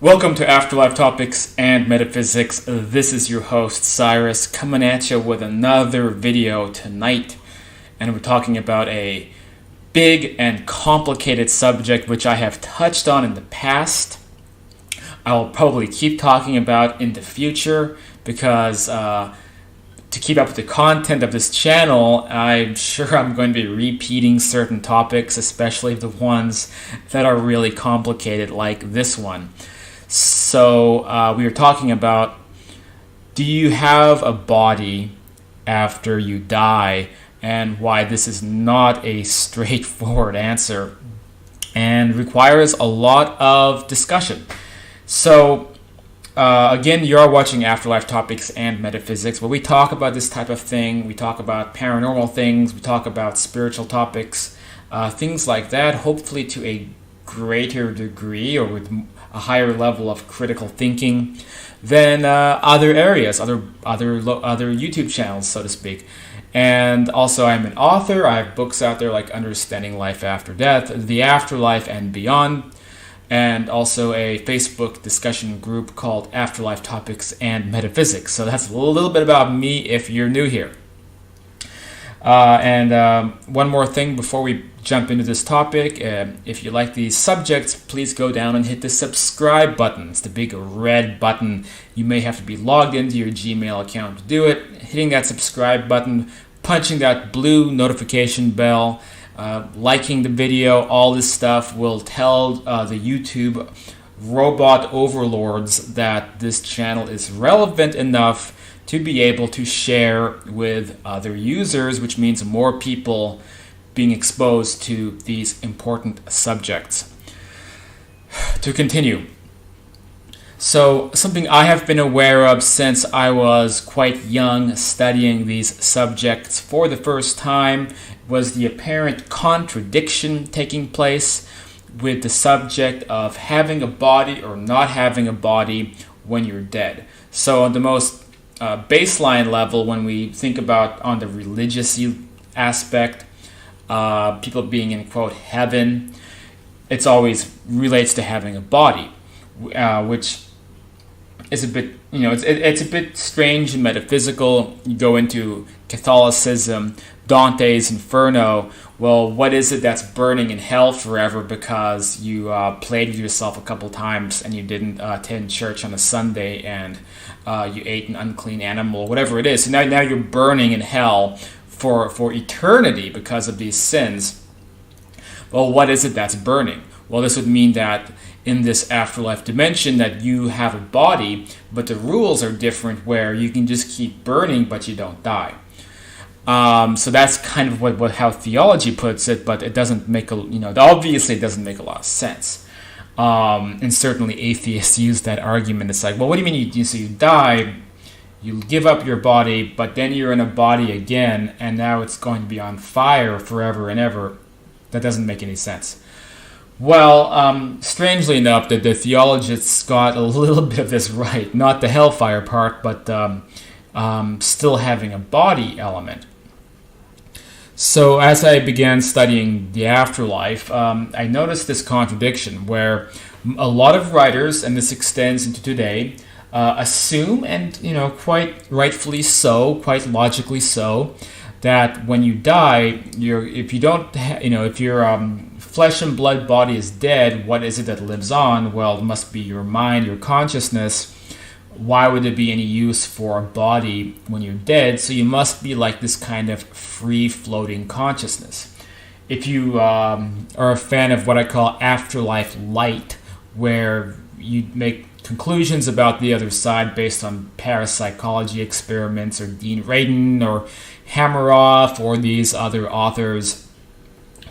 Welcome to Afterlife Topics and Metaphysics. This is your host, Cyrus, coming at you with another video tonight. And we're talking about a big and complicated subject which I have touched on in the past. I will probably keep talking about in the future because to keep up with the content of this channel, I'm sure I'm going to be repeating certain topics, especially the ones that are really complicated like this one. So we were talking about, do you have a body after you die, and why this is not a straightforward answer and requires a lot of discussion. So again, you're watching Afterlife Topics and Metaphysics, where we talk about this type of thing. We talk about paranormal things, we talk about spiritual topics, things like that, hopefully to a greater degree or with a higher level of critical thinking than other areas, other YouTube channels, so to speak. And also, I'm an author. I have books out there like Understanding Life After Death, The Afterlife and Beyond, and also a Facebook discussion group called Afterlife Topics and Metaphysics. So that's a little bit about me if you're new here. And one more thing before we jump into this topic. If you like these subjects, please go down and hit the subscribe button. It's the big red button. You may have to be logged into your Gmail account to do it. Hitting that subscribe button, punching that blue notification bell, liking the video, all this stuff will tell the YouTube robot overlords that this channel is relevant enough to be able to share with other users, which means more people being exposed to these important subjects. To continue. So, something I have been aware of since I was quite young studying these subjects for the first time was the apparent contradiction taking place with the subject of having a body or not having a body when you're dead. So, on the most baseline level, when we think about on the religious aspect, people being in quote heaven, it's always relates to having a body, which is a bit, it's a bit strange and metaphysical. You go into Catholicism, Dante's Inferno. Well, what is it that's burning in hell forever because you played with yourself a couple times and you didn't attend church on a Sunday and you ate an unclean animal, whatever it is. So now you're burning in hell for eternity because of these sins. Well, what is it that's burning? Well, this would mean that in this afterlife dimension that you have a body, but the rules are different where you can just keep burning but you don't die. So that's kind of how theology puts it, but it doesn't make obviously it doesn't make a lot of sense. And certainly atheists use that argument. It's like, well, what do you mean you die? You give up your body, but then you're in a body again, and now it's going to be on fire forever and ever. That doesn't make any sense. Well, strangely enough, the theologists got a little bit of this right. Not the hellfire part, but still having a body element. So as I began studying the afterlife, I noticed this contradiction where a lot of writers, and this extends into today, assume, and quite rightfully so, quite logically so, that when you die, if your flesh and blood body is dead, what is it that lives on? Well, it must be your mind, your consciousness. Why would there be any use for a body when you're dead? So you must be like this kind of free-floating consciousness. If you are a fan of what I call afterlife light, where you make conclusions about the other side based on parapsychology experiments, or Dean Radin or Hammeroff or these other authors,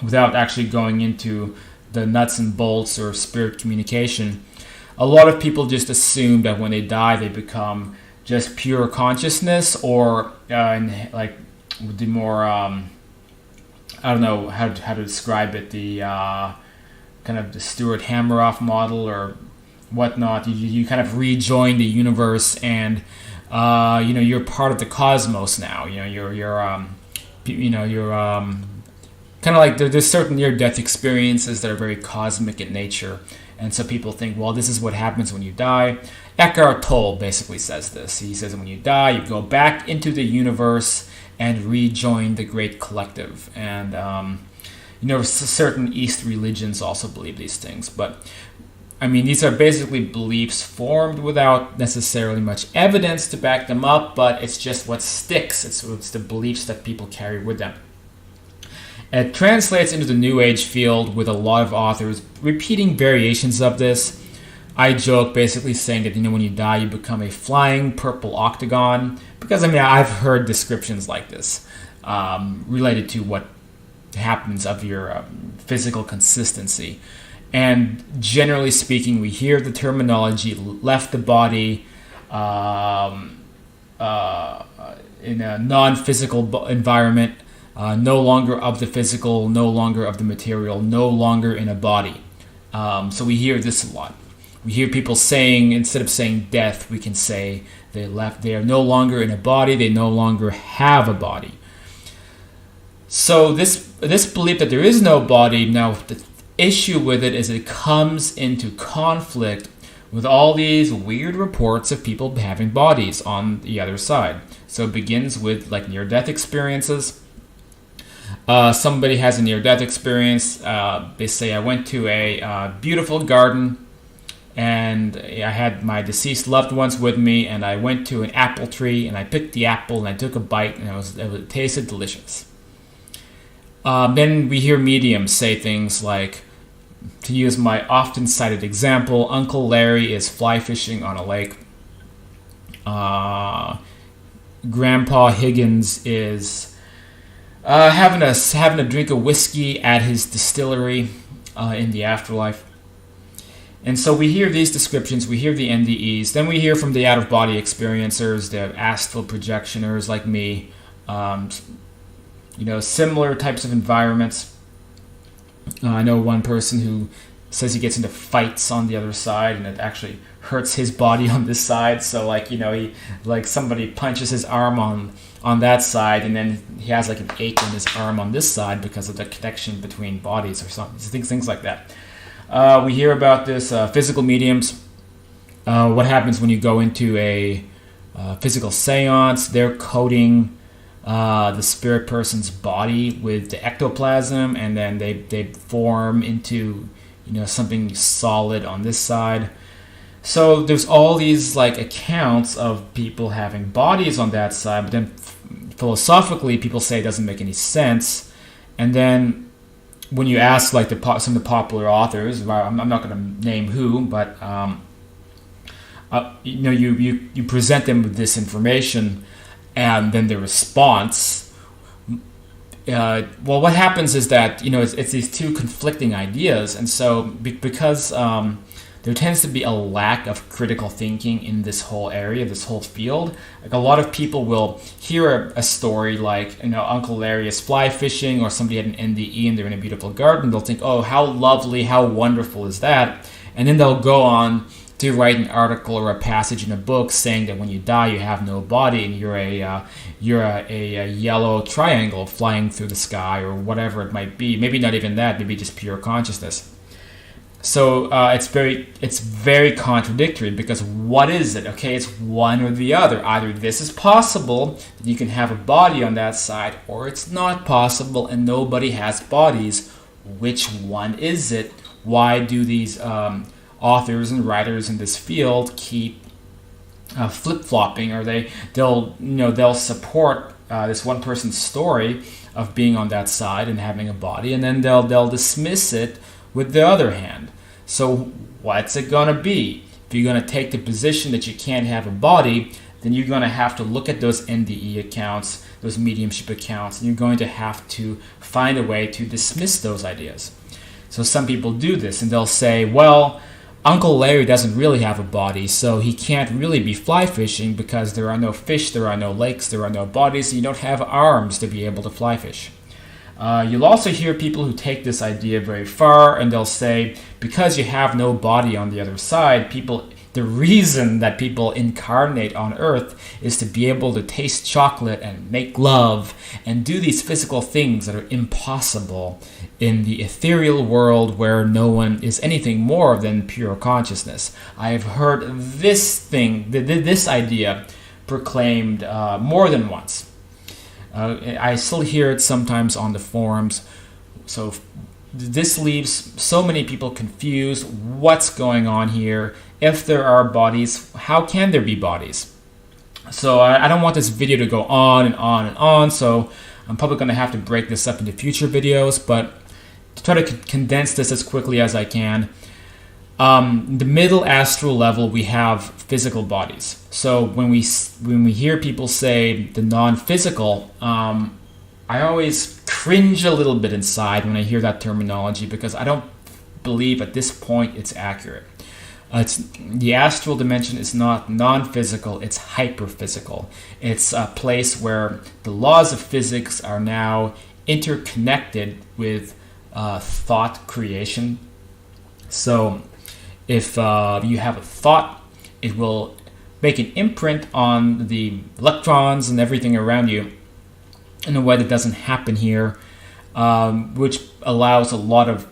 without actually going into the nuts and bolts or spirit communication, a lot of people just assume that when they die they become just pure consciousness, or like the more I don't know how to describe it, the kind of the Stuart Hammeroff model or whatnot. You kind of rejoin the universe, and you're part of the cosmos now. You're kind of like there's certain near-death experiences that are very cosmic in nature, And so people think, well, this is what happens when you die. Eckhart Tolle basically says this. He says when you die, you go back into the universe and rejoin the great collective. And, certain East religions also believe these things. But, I mean, these are basically beliefs formed without necessarily much evidence to back them up, but it's just what sticks. It's the beliefs that people carry with them. It translates into the New Age field with a lot of authors repeating variations of this. I joke basically saying that, when you die, you become a flying purple octagon. Because, I've heard descriptions like this related to what happens of your physical consistency. And generally speaking, we hear the terminology left the body in a non-physical environment, no longer of the physical, no longer of the material, no longer in a body. So we hear this a lot. We hear people saying, instead of saying death, we can say they are no longer in a body, they no longer have a body. So this belief that there is no body, now the issue with it is it comes into conflict with all these weird reports of people having bodies on the other side. So it begins with like near-death experiences. Somebody has a near-death experience. They say, I went to a beautiful garden and I had my deceased loved ones with me, and I went to an apple tree and I picked the apple and I took a bite, and it tasted delicious. Then we hear mediums say things like, to use my often cited example, Uncle Larry is fly fishing on a lake. Grandpa Higgins is having a drink of whiskey at his distillery in the afterlife. And so we hear these descriptions, we hear the NDEs, then we hear from the out-of-body experiencers, the astral projectioners like me, similar types of environments. I know one person who says he gets into fights on the other side and it actually hurts his body on this side. So he somebody punches his arm on that side, and then he has like an ache in his arm on this side because of the connection between bodies or something. Things like that. We hear about this physical mediums. What happens when you go into a physical seance? They're coating the spirit person's body with the ectoplasm, and then they form into something solid on this side. So there's all these accounts of people having bodies on that side, but then philosophically people say it doesn't make any sense. And then when you ask some of the popular authors, I'm not going to name who, but you present them with this information, and then the response, what happens is that it's these two conflicting ideas, and so because there tends to be a lack of critical thinking in this whole area, this whole field. A lot of people will hear a story like, Uncle Larry is fly fishing, or somebody had an NDE and they're in a beautiful garden. They'll think, oh, how lovely, how wonderful is that? And then they'll go on to write an article or a passage in a book saying that when you die, you have no body and you're a yellow triangle flying through the sky, or whatever it might be. Maybe not even that, maybe just pure consciousness. So it's very contradictory, because what is it? Okay, it's one or the other. Either this is possible, that you can have a body on that side, or it's not possible and nobody has bodies. Which one is it? Why do these authors and writers in this field keep flip-flopping? Or they'll support this one person's story of being on that side and having a body, and then they'll dismiss it with the other hand. So what's it going to be? If you're going to take the position that you can't have a body, then you're going to have to look at those NDE accounts, those mediumship accounts, and you're going to have to find a way to dismiss those ideas. So some people do this, and they'll say, well, Uncle Larry doesn't really have a body, so he can't really be fly fishing because there are no fish, there are no lakes, there are no bodies, and you don't have arms to be able to fly fish. You'll also hear people who take this idea very far, and they'll say, because you have no body on the other side, the reason that people incarnate on Earth is to be able to taste chocolate and make love and do these physical things that are impossible in the ethereal world where no one is anything more than pure consciousness. I have heard this idea proclaimed more than once. I still hear it sometimes on the forums. So this leaves so many people confused. What's going on here? If there are bodies, how can there be bodies? So I don't want this video to go on and on and on, so I'm probably going to have to break this up into future videos, but to try to condense this as quickly as I can. The middle astral level, we have physical bodies. So when we hear people say the non-physical, I always cringe a little bit inside when I hear that terminology, because I don't believe at this point it's accurate. The astral dimension is not non-physical, it's hyper-physical. It's a place where the laws of physics are now interconnected with thought creation. So if you have a thought, it will make an imprint on the electrons and everything around you in a way that doesn't happen here, which allows a lot of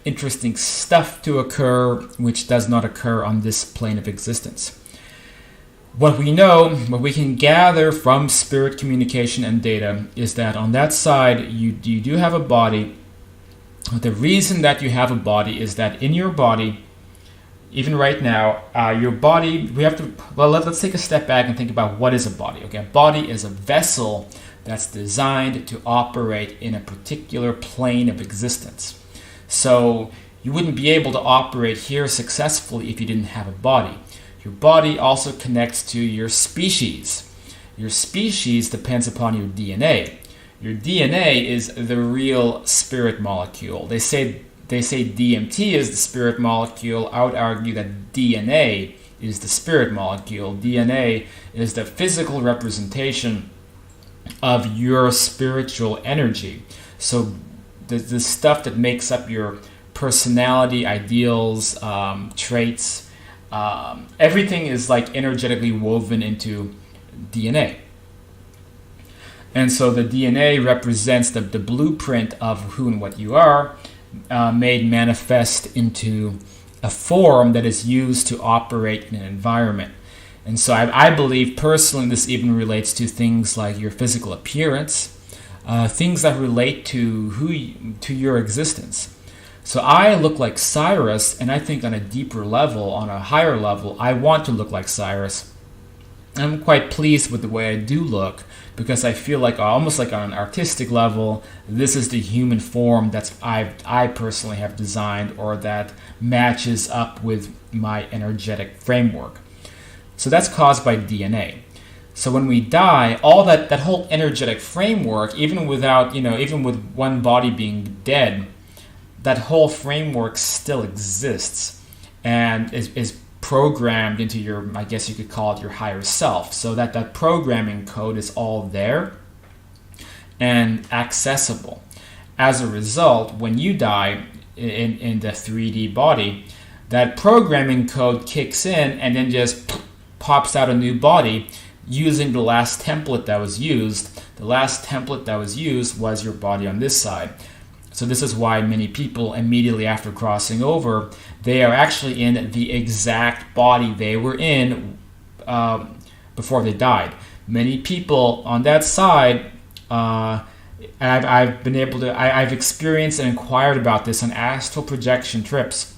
interesting stuff to occur, which does not occur on this plane of existence. What we know, what we can gather from spirit communication and data, is that on that side, you do have a body. The reason that you have a body is that in your body, even right now, your body, let's take a step back and think about what is a body. Okay, a body is a vessel that's designed to operate in a particular plane of existence. So you wouldn't be able to operate here successfully if you didn't have a body. Your body also connects to your species. Your species depends upon your DNA. Your DNA is the real spirit molecule. They say DMT is the spirit molecule. I would argue that DNA is the spirit molecule. DNA is the physical representation of your spiritual energy. So the stuff that makes up your personality, ideals, traits, everything is like energetically woven into DNA. And so the DNA represents the blueprint of who and what you are, made manifest into a form that is used to operate in an environment. And so I believe personally this even relates to things like your physical appearance, things that relate to your existence. So I look like Cyrus, and I think on a deeper level, on a higher level, I want to look like Cyrus. I'm quite pleased with the way I do look, because I feel like almost like on an artistic level, this is the human form that I personally have designed, or that matches up with my energetic framework. So that's caused by DNA. So when we die, all that whole energetic framework, even with one body being dead, that whole framework still exists and is programmed into your, I guess you could call it your higher self. So that programming code is all there and accessible. As a result, when you die in the 3D body, that programming code kicks in and then just pops out a new body using the last template that was used. The last template that was used was your body on this side. So this is why many people immediately after crossing over, they are actually in the exact body they were in before they died. Many people on that side, I've experienced and inquired about this on astral projection trips,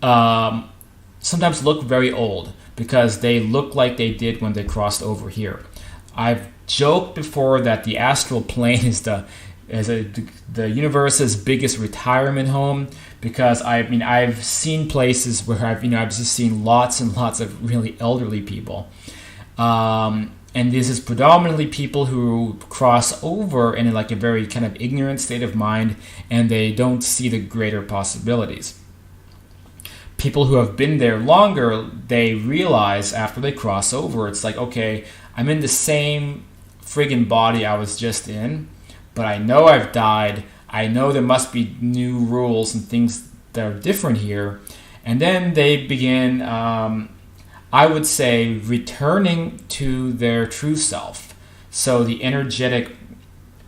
sometimes look very old because they look like they did when they crossed over here. I've joked before that the astral plane is the universe's biggest retirement home, because I've seen places where I've just seen lots and lots of really elderly people, and this is predominantly people who cross over in like a very kind of ignorant state of mind, and they don't see the greater possibilities. People who have been there longer, they realize after they cross over, it's like, okay, I'm in the same friggin' body I was just in, but I know I've died. I know there must be new rules and things that are different here. And then they begin, I would say, returning to their true self. So the energetic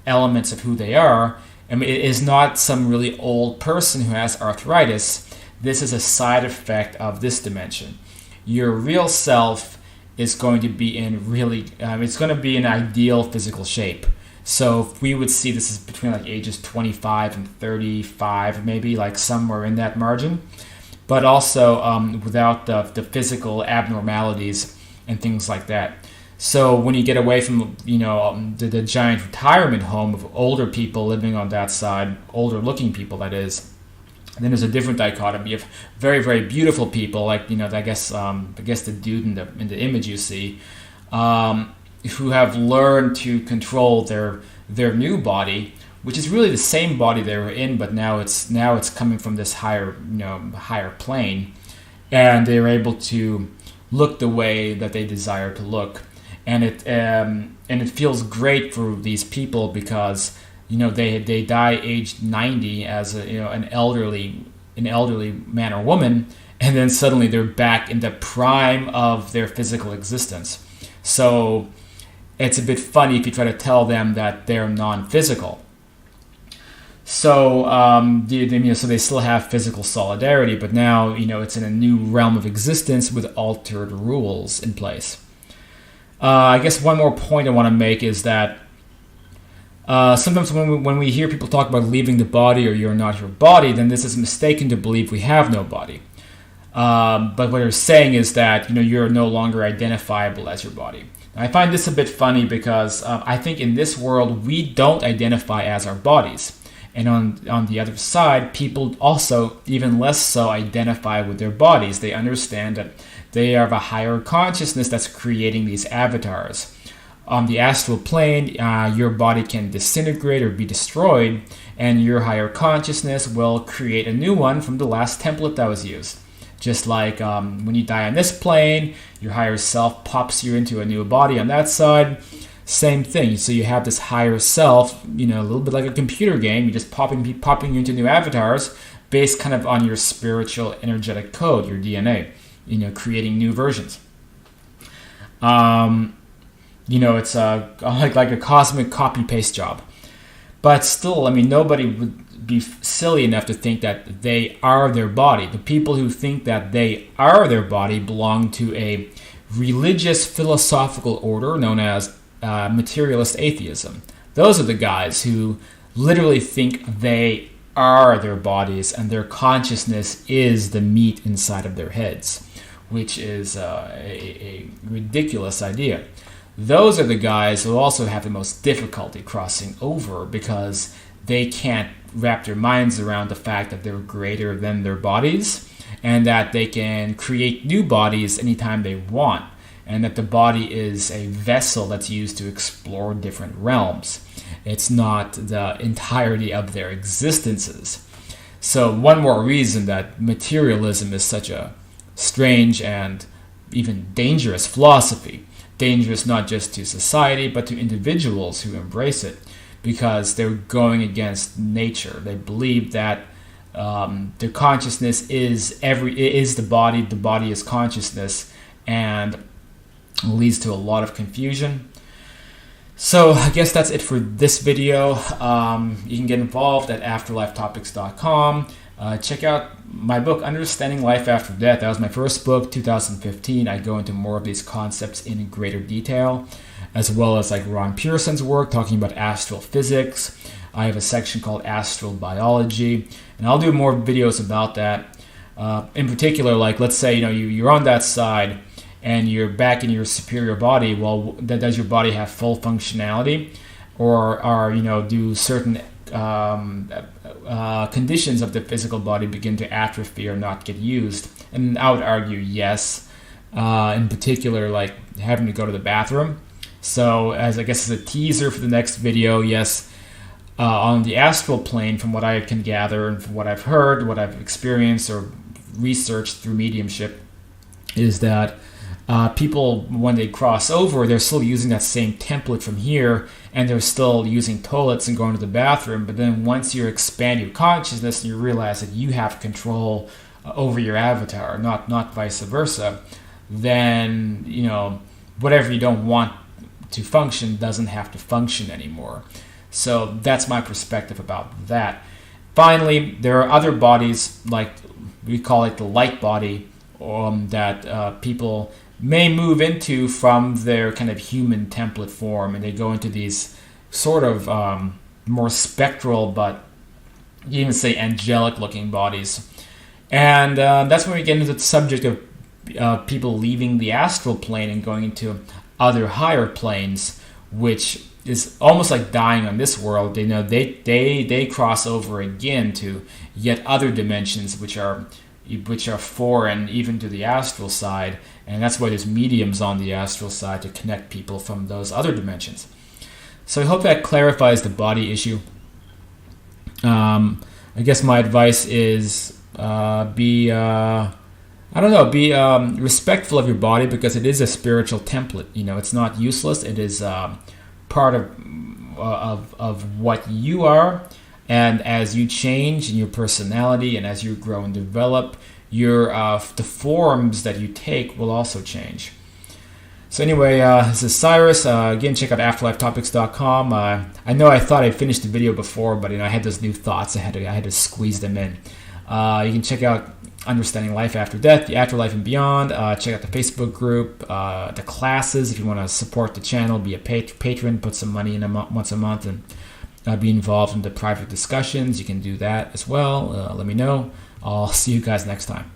elements of who they are. I mean, it is not some really old person who has arthritis. This is a side effect of this dimension. Your real self is going to be in really, it's going to be in ideal physical shape. So we would see this is between like ages 25 and 35, maybe like somewhere in that margin, but also without the physical abnormalities and things like that. So when you get away from, the giant retirement home of older people living on that side, older looking people, that is, and then there's a different dichotomy of very, very beautiful people, like, I guess the dude in the image you see, who have learned to control their new body, which is really the same body they were in, but now it's coming from this higher plane, and they're able to look the way that they desire to look, and it feels great for these people because they die aged 90 as an elderly man or woman, and then suddenly they're back in the prime of their physical existence. So it's a bit funny if you try to tell them that they're non-physical. So so they still have physical solidarity, but now it's in a new realm of existence with altered rules in place. I guess one more point I want to make is that sometimes when we hear people talk about leaving the body or you're not your body, then this is mistaken to believe we have no body. But what they're saying is that you're no longer identifiable as your body. I find this a bit funny because I think in this world we don't identify as our bodies. And on the other side, people also even less so identify with their bodies. They understand that they have a higher consciousness that's creating these avatars. On the astral plane, your body can disintegrate or be destroyed, and your higher consciousness will create a new one from the last template that was used. Just like when you die on this plane, your higher self pops you into a new body on that side. Same thing. So you have this higher self, a little bit like a computer game. You're just popping you into new avatars based kind of on your spiritual energetic code, your DNA, creating new versions. It's like a cosmic copy-paste job. But still, nobody would be silly enough to think that they are their body. The people who think that they are their body belong to a religious philosophical order known as materialist atheism. Those are the guys who literally think they are their bodies and their consciousness is the meat inside of their heads, which is a ridiculous idea. Those are the guys who also have the most difficulty crossing over because they can't wrap their minds around the fact that they're greater than their bodies and that they can create new bodies anytime they want, and that the body is a vessel that's used to explore different realms. It's not the entirety of their existences. So one more reason that materialism is such a strange and even dangerous philosophy. Dangerous not just to society, but to individuals who embrace it, because they're going against nature. They believe that their consciousness is the body is consciousness, and leads to a lot of confusion. So I guess that's it for this video. You can get involved at afterlifetopics.com. Check out my book, Understanding Life After Death. That was my first book, 2015. I go into more of these concepts in greater detail, as well as like Ron Pearson's work talking about astral physics. I have a section called Astral Biology, and I'll do more videos about that. In particular, like let's say you're on that side and you're back in your superior body. Well, does your body have full functionality, or do certain conditions of the physical body begin to atrophy or not get used? And I would argue yes. In particular, like having to go to the bathroom. So as a teaser for the next video, yes, on the astral plane, from what I can gather and from what I've heard, what I've experienced or researched through mediumship, is that people, when they cross over, they're still using that same template from here, and they're still using toilets and going to the bathroom. But then once you expand your consciousness and you realize that you have control over your avatar, not vice versa, then, you know, whatever you don't want to function doesn't have to function anymore. So that's my perspective about that. Finally, there are other bodies, like we call it the light body, that people may move into from their kind of human template form, and they go into these sort of more spectral, but you even say angelic looking bodies. And that's when we get into the subject of people leaving the astral plane and going into other higher planes, which is almost like dying on this world. You know, they cross over again to yet other dimensions, which are foreign even to the astral side, and that's why there's mediums on the astral side to connect people from those other dimensions. So I hope that clarifies the body issue. I guess my advice is be respectful of your body, because it is a spiritual template. You know, it's not useless. It is part of what you are. And as you change in your personality and as you grow and develop, the forms that you take will also change. So anyway, this is Cyrus. Again, check out afterlifetopics.com. I know I thought I finished the video before, but I had those new thoughts. I had to squeeze them in. You can check out Understanding Life After Death, the Afterlife and Beyond. Check out the Facebook group, the classes. If you want to support the channel, be a patron, put some money in once a month, and be involved in the private discussions. You can do that as well. Let me know. I'll see you guys next time.